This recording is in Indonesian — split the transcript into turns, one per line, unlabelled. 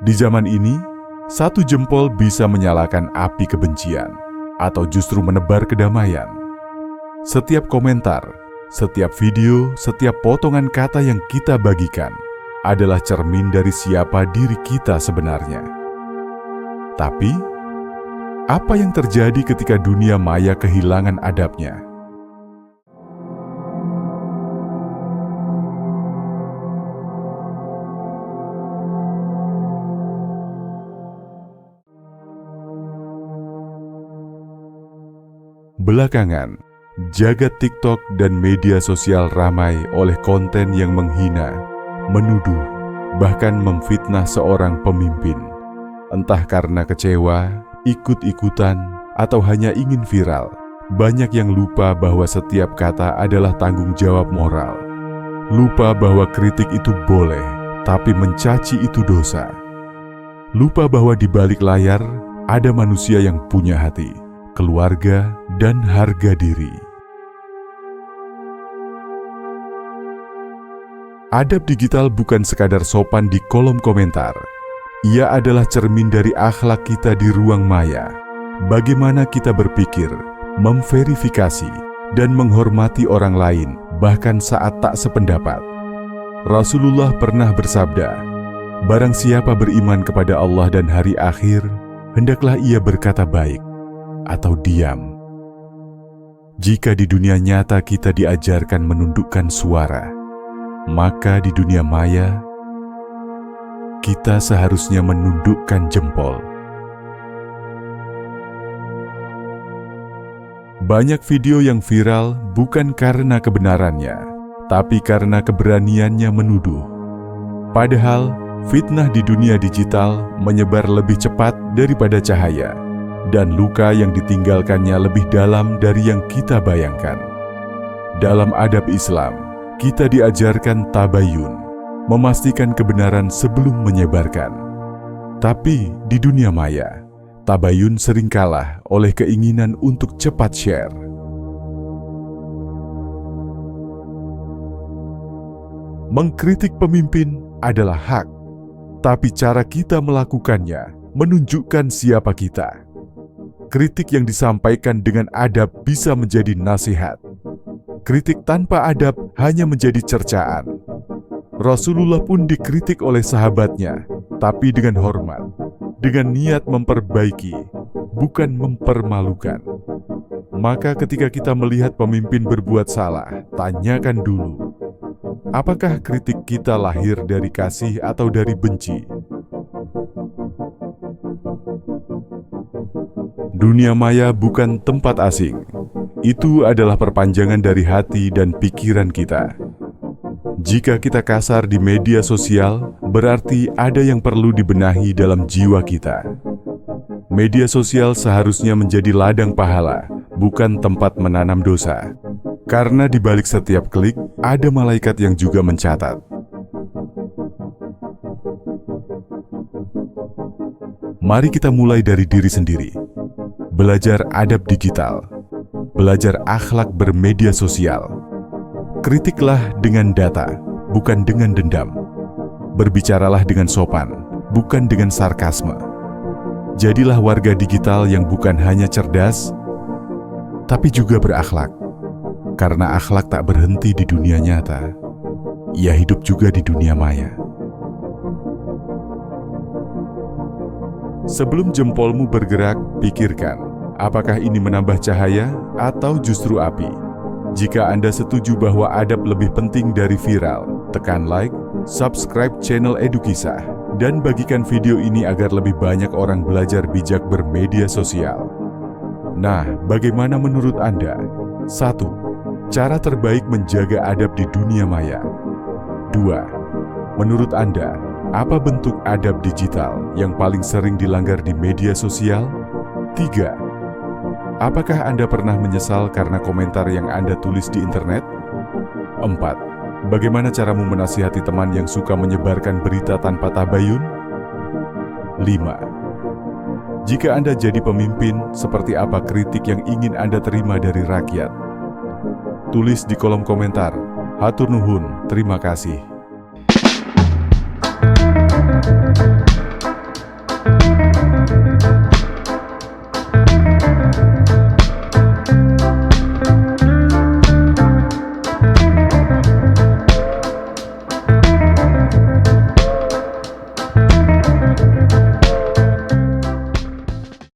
Di zaman ini, satu jempol bisa menyalakan api kebencian atau justru menebar kedamaian. Setiap komentar, setiap video, setiap potongan kata yang kita bagikan adalah cermin dari siapa diri kita sebenarnya. Tapi, apa yang terjadi ketika dunia maya kehilangan adabnya? Belakangan, jagat TikTok dan media sosial ramai oleh konten yang menghina, menuduh, bahkan memfitnah seorang pemimpin. Entah karena kecewa, ikut-ikutan, atau hanya ingin viral. Banyak yang lupa bahwa setiap kata adalah tanggung jawab moral. Lupa bahwa kritik itu boleh, tapi mencaci itu dosa. Lupa bahwa di balik layar ada manusia yang punya hati, keluarga, dan harga diri. Adab digital bukan sekadar sopan di kolom komentar. Ia adalah cermin dari akhlak kita di ruang maya. Bagaimana kita berpikir, memverifikasi, dan menghormati orang lain, bahkan saat tak sependapat. Rasulullah pernah bersabda, "Barang siapa beriman kepada Allah dan hari akhir, hendaklah ia berkata baik atau diam." Jika di dunia nyata kita diajarkan menundukkan suara, maka di dunia maya kita seharusnya menundukkan jempol. Banyak video yang viral bukan karena kebenarannya, tapi karena keberaniannya menuduh. Padahal, fitnah di dunia digital menyebar lebih cepat daripada cahaya, dan luka yang ditinggalkannya lebih dalam dari yang kita bayangkan. Dalam adab Islam, kita diajarkan tabayun, memastikan kebenaran sebelum menyebarkan. Tapi di dunia maya, tabayun sering kalah oleh keinginan untuk cepat share. Mengkritik pemimpin adalah hak, tapi cara kita melakukannya menunjukkan siapa kita. Kritik yang disampaikan dengan adab bisa menjadi nasihat. Kritik tanpa adab hanya menjadi cercaan. Rasulullah pun dikritik oleh sahabatnya, tapi dengan hormat, dengan niat memperbaiki, bukan mempermalukan. Maka ketika kita melihat pemimpin berbuat salah, tanyakan dulu, apakah kritik kita lahir dari kasih atau dari benci? Dunia maya bukan tempat asing. Itu adalah perpanjangan dari hati dan pikiran kita. Jika kita kasar di media sosial, berarti ada yang perlu dibenahi dalam jiwa kita. Media sosial seharusnya menjadi ladang pahala, bukan tempat menanam dosa. Karena di balik setiap klik, ada malaikat yang juga mencatat. Mari kita mulai dari diri sendiri. Belajar adab digital, belajar akhlak bermedia sosial. Kritiklah dengan data, bukan dengan dendam. Berbicaralah dengan sopan, bukan dengan sarkasme. Jadilah warga digital yang bukan hanya cerdas, tapi juga berakhlak. Karena akhlak tak berhenti di dunia nyata, ia hidup juga di dunia maya. Sebelum jempolmu bergerak, pikirkan, apakah ini menambah cahaya atau justru api? Jika Anda setuju bahwa adab lebih penting dari viral, tekan like, subscribe channel Edukisah, dan bagikan video ini agar lebih banyak orang belajar bijak bermedia sosial. Nah, bagaimana menurut Anda? 1. Cara terbaik menjaga adab di dunia maya. 2. Menurut Anda, apa bentuk adab digital yang paling sering dilanggar di media sosial? 3. Apakah Anda pernah menyesal karena komentar yang Anda tulis di internet? 4. Bagaimana caramu menasihati teman yang suka menyebarkan berita tanpa tabayun? 5. Jika Anda jadi pemimpin, seperti apa kritik yang ingin Anda terima dari rakyat? Tulis di kolom komentar. Hatur nuhun, terima kasih.